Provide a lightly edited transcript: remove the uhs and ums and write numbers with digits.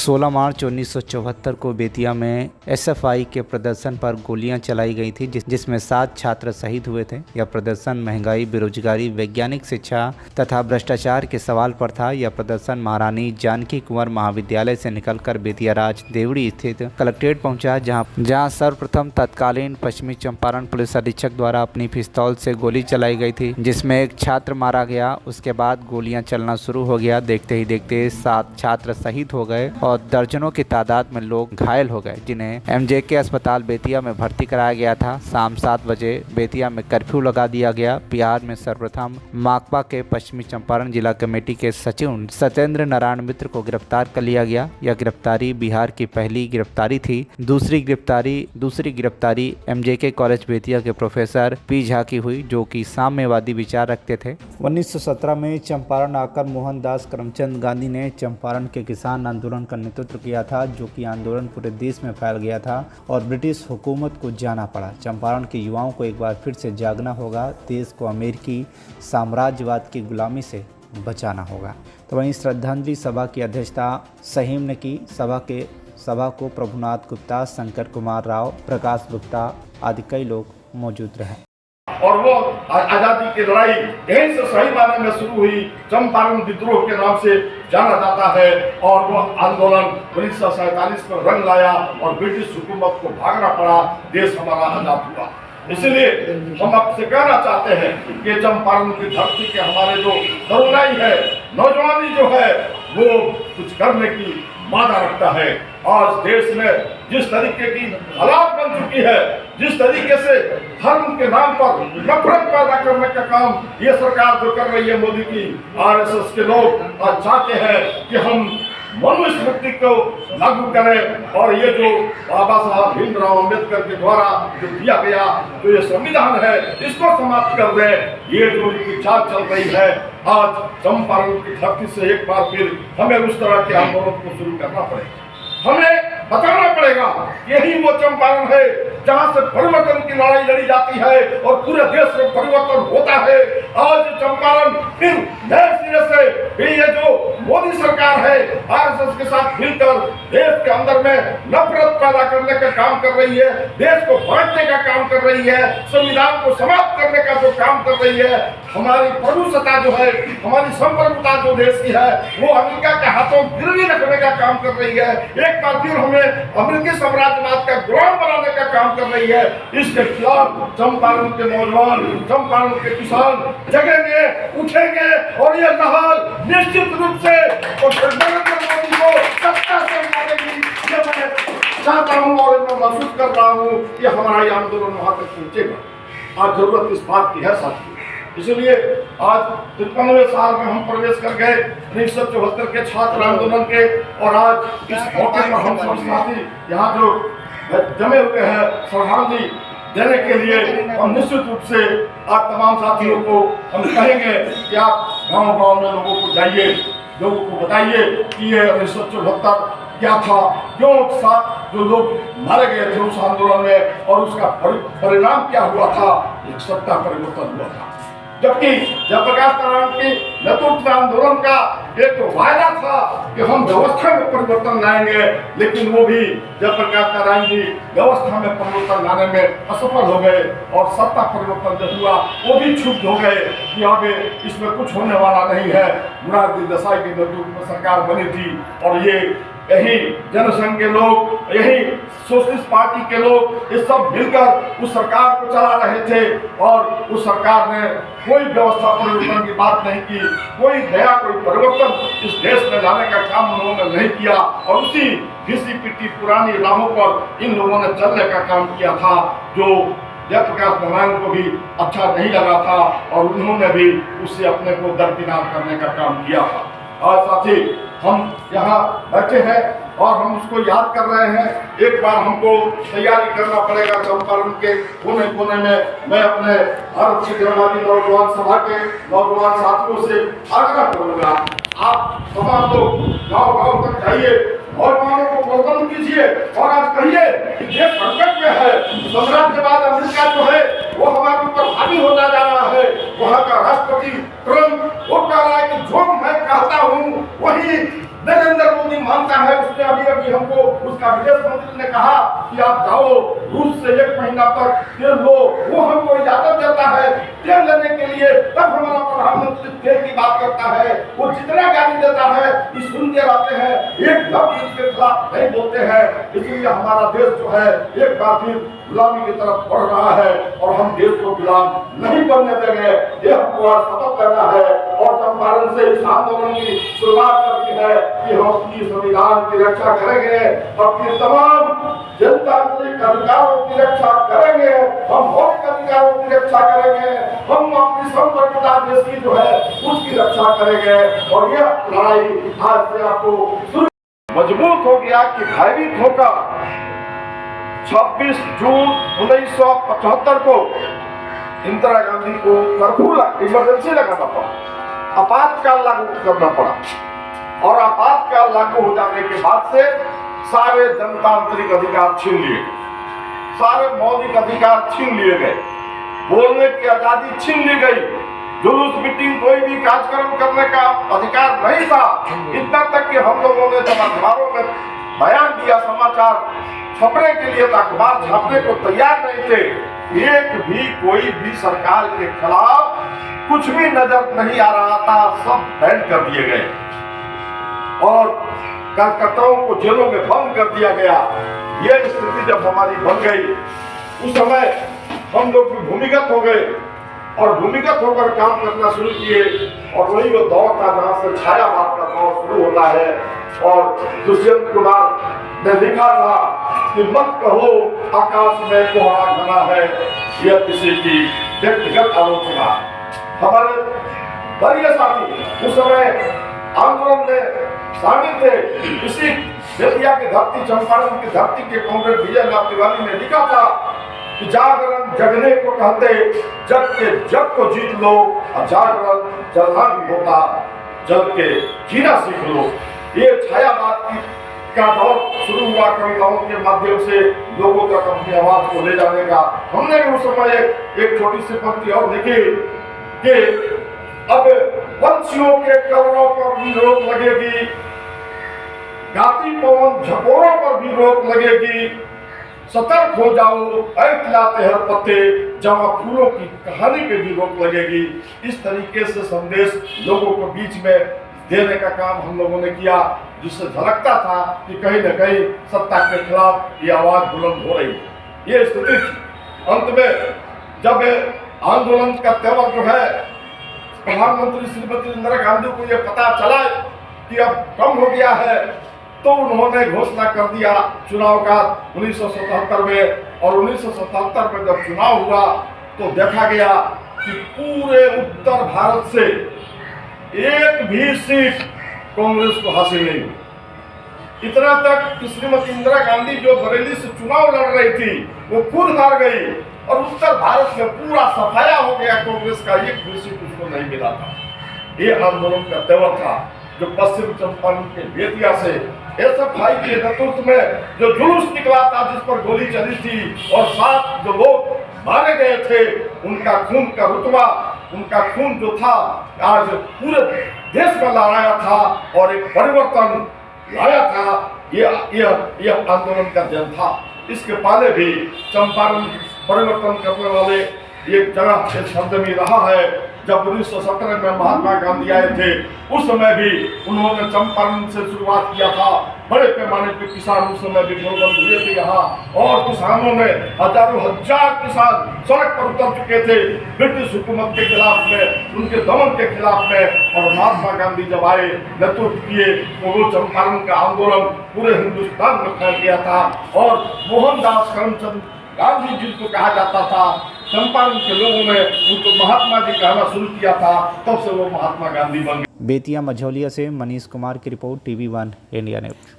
16 मार्च 1974 को बेतिया में एसएफआई के प्रदर्शन पर गोलियां चलाई गई थी, जिसमें 7 छात्र शहीद हुए थे। यह प्रदर्शन महंगाई, बेरोजगारी, वैज्ञानिक शिक्षा तथा भ्रष्टाचार के सवाल पर था। यह प्रदर्शन महारानी जानकी कुंवर महाविद्यालय से निकलकर बेतिया राज देवड़ी स्थित कलेक्ट्रेट पहुंचा, जहां सर्वप्रथम तत्कालीन पश्चिमी चंपारण पुलिस अधीक्षक द्वारा अपनी पिस्तौल से गोली चलाई गई थी, जिसमें एक छात्र मारा गया। उसके बाद गोलियां चलना शुरू हो गया। देखते ही देखते 7 छात्र शहीद हो गए और दर्जनों की तादाद में लोग घायल हो गए, जिन्हें एमजेके अस्पताल बेतिया में भर्ती कराया गया था। शाम 7 बजे बेतिया में कर्फ्यू लगा दिया गया। बिहार में सर्वप्रथम माकपा के पश्चिमी चंपारण जिला कमेटी के सचिव सत्येंद्र नारायण मित्र को गिरफ्तार कर लिया गया। यह गिरफ्तारी बिहार की पहली गिरफ्तारी थी। दूसरी गिरफ्तारी एमजेके कॉलेज बेतिया के प्रोफेसर पी झा की हुई, जो कि साम्यवादी विचार रखते थे। 1917 में चंपारण आकर मोहनदास करमचंद गांधी ने चंपारण के किसान आंदोलन का नेतृत्व किया था, जो कि आंदोलन पूरे देश में फैल गया था और ब्रिटिश हुकूमत को जाना पड़ा। चंपारण के युवाओं को एक बार फिर से जागना होगा। देश को अमेरिकी साम्राज्यवाद की गुलामी से बचाना होगा। तो वहीं श्रद्धांजलि सभा की अध्यक्षता सहीम ने की। सभा को प्रभुनाथ गुप्ता, शंकर कुमार राव, प्रकाश गुप्ता आदि कई लोग मौजूद रहे। और वो आजादी की लड़ाई यहीं से सही मायने में शुरू हुई। चंपारण विद्रोह के नाम से जाना जाता है और वो आंदोलन 1947 में रंग लाया और ब्रिटिश हुकूमत को भागना पड़ा। देश हमारा आजाद हुआ। इसलिए हम आपसे कहना चाहते हैं कि चंपारण की धरती के हमारे जो तरुणाई है, नौजवानी जो है, वो कुछ करने की मादा रखता है। आज देश में जिस तरीके की हालात बन चुकी है, जिस तरीके से धर्म के नाम पर नफरत पैदा करने का काम ये सरकार जो कर रही है, मोदी की आरएसएस के लोग आज चाहते हैं कि हम मनुस्मृति को लागू करें और ये जो बाबा साहब भीमराव अम्बेडकर के द्वारा जो दिया गया जो ये संविधान है, इसको समाप्त कर दें। ये जो इनकी चाल चल रही है, आज चंपारण की धरती से एक बार फिर हमें उस तरह के आंदोलन को शुरू करना पड़ेगा। हमें बताना पड़ेगा यही वो चंपारण है जहां से परिवर्तन की लड़ाई लड़ी जाती है और पूरे देश में परिवर्तन होता है। आज चंपारण फिर नए सिरे से ये जो मोदी सरकार है आरएसएस के साथ मिलकर देश के अंदर में नफरत पैदा करने का काम कर रही है, देश को बांटने का काम कर रही है, संविधान को समाप्त करने का जो काम कर रही है। हमारी प्रभुसत्ता जो है, हमारी संप्रभुता जो देश की है, वो अमेरिका के हाथों गिरवी रखने का काम कर रही है। एक बार फिर हमें अमेरिकी साम्राज्यवाद का गुलाम बनाने का काम कर रही है। इसके खिलाफ चंपारण के नौजवान, चंपारण के किसान जगेंगे, उठेंगे और ये लहर निश्चित रूप से नरेंद्र मोदी को सत्ता से मारेगी। ये मैं चाहता हूँ और मैं महसूस कर रहा हूँ कि हमारा ये आंदोलन वहां तक पहुंचेगा। आज जरूरत इस बात की है साथियों। इसलिए आज 53वें साल में हम प्रवेश कर गए 1974 के छात्र आंदोलन के, और आज इस मौके पर हम सब साथी यहाँ जो जमे हुए हैं श्रद्धांजलि देने के लिए, हम निश्चित रूप से आप तमाम साथियों को हम कहेंगे कि आप गांव-गांव में लोगों को जाइए, लोगों को बताइए कि ये 1974 क्या था, क्यों साथ जो लोग मारे गए थे उस आंदोलन में और उसका परिणाम क्या हुआ था। एक सत्ता परिवर्तन हुआ था। जबकि जयप्रकाश नारायण के नेतृत्व आंदोलन का एक वायदा था कि हम व्यवस्था में परिवर्तन लाएंगे, लेकिन वो भी जयप्रकाश नारायण जी व्यवस्था में परिवर्तन लाने में असफल हो गए और सत्ता परिवर्तन जो हुआ वो भी छूट हो गए कि अब इसमें कुछ होने वाला नहीं है। मोरारजी देसाई के नेतृत्व में सरकार बनी थी और ये यही जनसंघ के लोग, यही सोशलिस्ट पार्टी के लोग, ये सब मिलकर उस सरकार को चला रहे थे और उस सरकार ने कोई व्यवस्था परिवर्तन की बात नहीं की, कोई नया कोई परिवर्तन इस देश में लाने का काम उन्होंने नहीं किया और उसी घिसी पिटी पुरानी राहों पर इन लोगों ने चलने का काम किया था, जो जयप्रकाश नारायण को भी अच्छा नहीं लगा था और उन्होंने भी उससे अपने को दरकिनार करने का काम किया था। आज साथी हम यहाँ बैठे हैं और हम उसको याद कर रहे हैं। एक बार हमको तैयारी करना पड़ेगा। चंपारण के कोने कोने में मैं अपने भारत की जनवादी नौजवान सभा के नौजवान साथियों से आग्रह करूँगा, आप तमाम लोग गाँव-गाँव तक जाइए, नौजवानों को प्रबंध कीजिए और आज कहिए कि देश संकट में है, साम्राज्यवाद अमेरिका जो है वो हमारे ऊपर हावी होता जा रहा है। वहाँ का राष्ट्रपति ट्रम्प वो कह रहा है कि जो मैं कहता हूँ वही नरेंद्र मोदी मानता है, उसने अभी हमको उसका विदेश मंत्री ने कहा कि आप जाओ रूस से 1 महीना तक तेल लो, वो हमको इजाजत देता है तेल लेने के लिए, तब हमारा प्रधानमंत्री तेल की बात करता है। वो जितना गाली देता है ये सुनते रहते हैं, एक लफ्ज उसके खिलाफ नहीं बोलते हैं। इसलिए हमारा देश जो है एक बार फिर गुलामी की तरफ बढ़ रहा है और हम देश को गुलाम नहीं बनने देंगे। ये हमको आज शपथ लेना है और चंपारण से इस आंदोलन की शुरुआत करनी है कि हम अपनी संविधान की रक्षा करेंगे, अपनी तमाम जनतांत्रिक अधिकारों की रक्षा करेंगे, हम मौलिक अधिकारों की रक्षा करेंगे, हम अपनी संप्रभुता देश की जो है उसकी रक्षा करेंगे। और यह लड़ाई आज से आपको मजबूत हो गया कि भयभीत होकर 26 जून 1975 को इंदिरा गांधी को कर्फ्यू इमरजेंसी लगाना पड़ा, आपातकाल लागू करना पड़ा और आपातकाल लागू हो जाने के बाद से सारे जनतांत्रिक अधिकार छीन लिए, सारे मौलिक अधिकार छीन लिए गए, बोलने की आजादी छीन ली गई, जुलूस मीटिंग कोई भी कार्यक्रम करने का अधिकार नहीं था। इतना तक कि हम लोगों ने जब अखबारों में बयान दिया, समाचार छपने के लिए तो अखबार छापने को तैयार नहीं थे। एक भी कोई भी सरकार के खिलाफ कुछ भी नजर नहीं आ रहा था, सब बैन कर दिए गए और कार्यकर्ताओं को जेलों में बंद कर दिया गया। ये स्थिति जब हमारी बन गई उस समय हम लोग भी भूमिगत हो गए और भूमिगत होकर काम करना शुरू किए और वही वो दौर था जहां से छायावाद का दौर शुरू होता है। और दुष्यंत कुमार ने लिखा था कि मत कहो आकाश में कोहरा घना है, यह किसी की व्यक्तिगत आलोचना। हमारे वरीय साथी उस समय आंदोलन में शामिल थे। इसी बेतिया की धरती, चंपारण की धरती के कांग्रेस विजयलाल तिवारी ने लिखा था कि जागरण जगने को कहते, जग के जग को जीत लो, और जागरण जलना भी होता, जल के जीना सीख लो। ये छायावाद का दौर शुरू हुआ कविताओं के माध्यम से लोगों तक अपनी आवाज को ले जाने का। हमने भी उस समय एक छोटी सी पंक्ति और लिखी कि अब पंछियों के कलरों पर भी रोक लगेगी, गाती पवन झकोरों पर भी रोक लगेगी, सतर्क हो जाओ ऐ खिलाते हर पत्ते, जहाँ फूलों की कहानी पे भी रोक लगेगी। इस तरीके से संदेश लोगों को बीच में देने का काम हम लोगों ने किया, जिससे झलकता था कि कहीं न कहीं सत्ता के खिलाफ ये आवाज बुलंद हो रही। ये स्थिति थी। अंत में जब आंदोलन का तेवर जो है, प्रधानमंत्री श्रीमती इंदिरा गांधी को ये पता चला कि अब कम हो गया है, तो उन्होंने घोषणा कर दिया चुनाव का 1977 में। और 1977 में जब चुनाव हुआ तो देखा गया कि पूरे उत्तर भारत से एक भी सीट कांग्रेस को हासिल नहीं हुई। इतना तक कि श्रीमती इंदिरा गांधी जो बरेली से चुनाव लड़ रही थी वो खुद हार गई और उत्तर भारत में पूरा सफाया हो गया कांग्रेस का, एक भी सीट उसको नहीं मिला था। ये आंदोलन का तेवर था जो पश्चिम चंपारण के बेतिया से एसएफआई के नेतृत्व में जो जुलूस निकला था, जिस पर गोली चली थी और 7 जो लोग मारे गए थे, उनका खून का रुतबा, उनका खून जो था आज पूरे देश में लहराया था और एक परिवर्तन लाया था। ये आंदोलन का जन था। इसके पहले भी चंपारण परिवर्तन करने वाले एक जगह से शब्द में रहा है। जब 1917 में महात्मा गांधी आए थे उस समय भी उन्होंने चंपारण से शुरुआत किया था। बड़े पैमाने पे किसान उस समय भी गोलबंद हुए थे यहाँ, और किसानों ने हजारों हजार किसान सड़क पर उतर चुके थे ब्रिटिश हुकूमत के खिलाफ में, उनके दमन के खिलाफ में। और महात्मा गांधी जब आए, नेतृत्व किए, तो वो चंपारण का आंदोलन पूरे हिंदुस्तान में फैल गया था। और मोहनदास करमचंद गांधी जिनको कहा जाता था, चंपारण के लोगों ने उनको महात्मा जी कहना शुरू किया था, तब से वो महात्मा गांधी बन गए। बेतिया मझौलिया से मनीष कुमार की रिपोर्ट, TV1 इंडिया न्यूज।